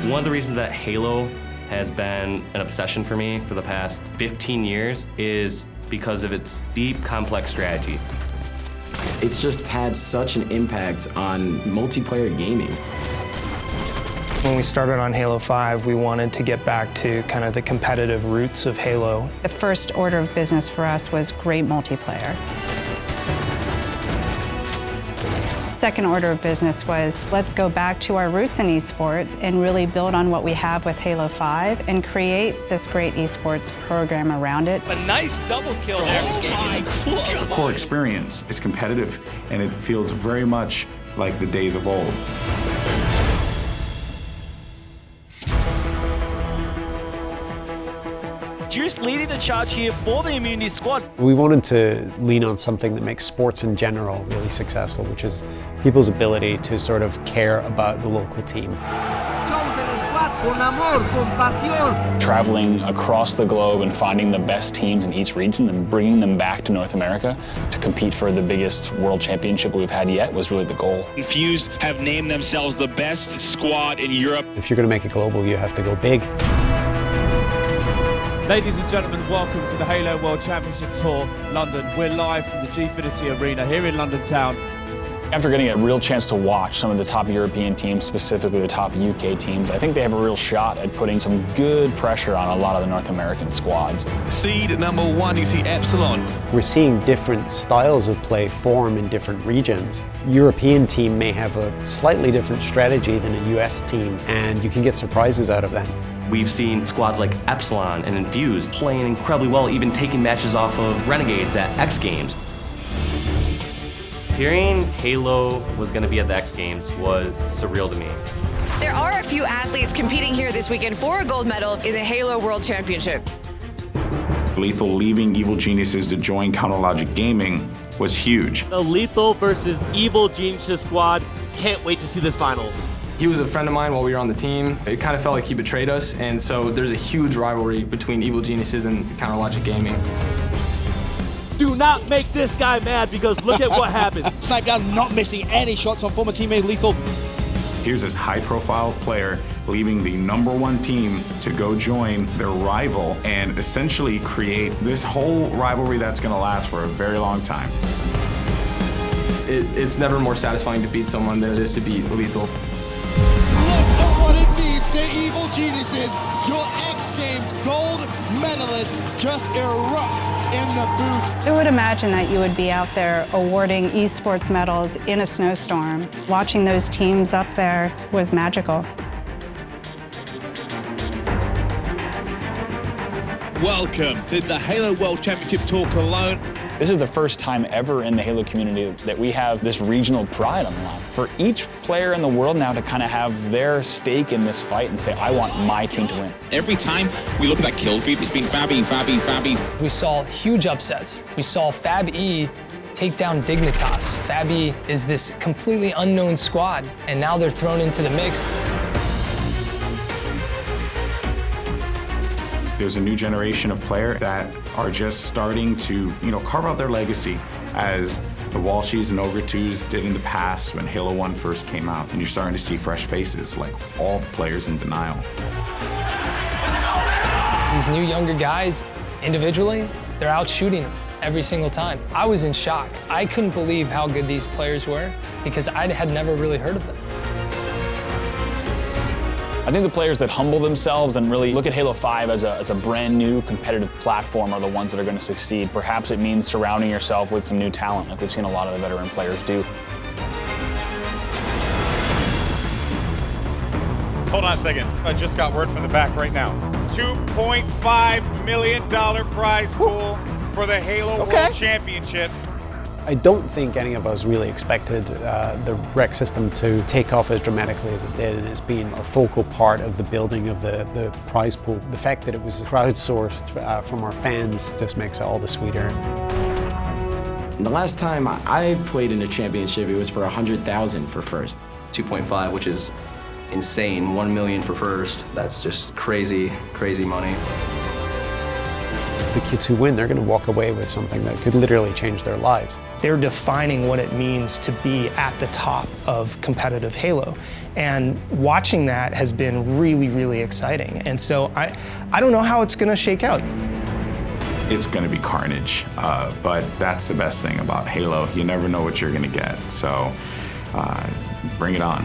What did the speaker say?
One of the reasons that Halo has been an obsession for me for the past 15 years is because of its deep, complex strategy. It's just had such an impact on multiplayer gaming. When we started on Halo 5, we wanted to get back to kind of the competitive roots of Halo. The first order of business for us was great multiplayer. Second order of business was, let's go back to our roots in esports and really build on what we have with Halo 5 and create this great esports program around it. A nice double kill there. The core experience is competitive, and it feels very much like the days of old. Juice leading the charge here for the Immunity squad. We wanted to lean on something that makes sports in general really successful, which is people's ability to sort of care about the local team. Traveling across the globe and finding the best teams in each region and bringing them back to North America to compete for the biggest world championship we've had yet was really the goal. Infused have named themselves the best squad in Europe. If you're going to make it global, you have to go big. Ladies and gentlemen, welcome to the Halo World Championship Tour, London. We're live from the Gfinity Arena here in London town. After getting a real chance to watch some of the top European teams, specifically the top UK teams, I think they have a real shot at putting some good pressure on a lot of the North American squads. Seed number 1, you see Epsilon. We're seeing different styles of play form in different regions. European team may have a slightly different strategy than a US team, and you can get surprises out of that. We've seen squads like Epsilon and Infused playing incredibly well, even taking matches off of Renegades at X Games. Hearing Halo was going to be at the X Games was surreal to me. There are a few athletes competing here this weekend for a gold medal in the Halo World Championship. Lethal leaving Evil Geniuses to join COLOGNE Gaming was huge. The Lethal versus Evil Geniuses squad. Can't wait to see this finals. He was a friend of mine while we were on the team. It kind of felt like he betrayed us, and so there's a huge rivalry between Evil Geniuses and COLOGNE Gaming. Do not make this guy mad, because look at what happened. Snipedown not missing any shots on former teammate Lethal. Here's this high-profile player leaving the #1 team to go join their rival and essentially create this whole rivalry that's going to last for a very long time. It's never more satisfying to beat someone than it is to beat Lethal. Look at what it means to Evil Geniuses. Your X Games gold medalists just erupt in the booth. Who would imagine that you would be out there awarding esports medals in a snowstorm? Watching those teams up there was magical. Welcome to the Halo World Championship Tour Cologne. This is the first time ever in the Halo community that we have this regional pride on the line. For each player in the world now to kind of have their stake in this fight and say, I want my team to win. Every time we look at that kill feed, it's been Fabi, Fabi, Fabi. We saw huge upsets. We saw Fab-E take down Dignitas. Fab-E is this completely unknown squad, and now they're thrown into the mix. There's a new generation of players that are just starting to, carve out their legacy as the Walshies and Ogre 2s did in the past when Halo 1 first came out. And you're starting to see fresh faces, like all the players in Denial. These new younger guys, individually, they're out shooting them every single time. I was in shock. I couldn't believe how good these players were because I had never really heard of them. I think the players that humble themselves and really look at Halo 5 as a brand new competitive platform are the ones that are going to succeed. Perhaps it means surrounding yourself with some new talent, like we've seen a lot of the veteran players do. Hold on a second. I just got word from the back right now. $2.5 million prize pool for the Halo World Championships. I don't think any of us really expected the rec system to take off as dramatically as it did, and it's been a focal part of the building of the prize pool. The fact that it was crowdsourced from our fans just makes it all the sweeter. The last time I played in a championship, it was for 100,000 for first. 2.5, which is insane. 1 million for first. That's just crazy, crazy money. the kids who win, they're going to walk away with something that could literally change their lives. They're defining what it means to be at the top of competitive Halo. And watching that has been really, really exciting. And so I don't know how it's going to shake out. It's going to be carnage, but that's the best thing about Halo. You never know what you're going to get, so bring it on.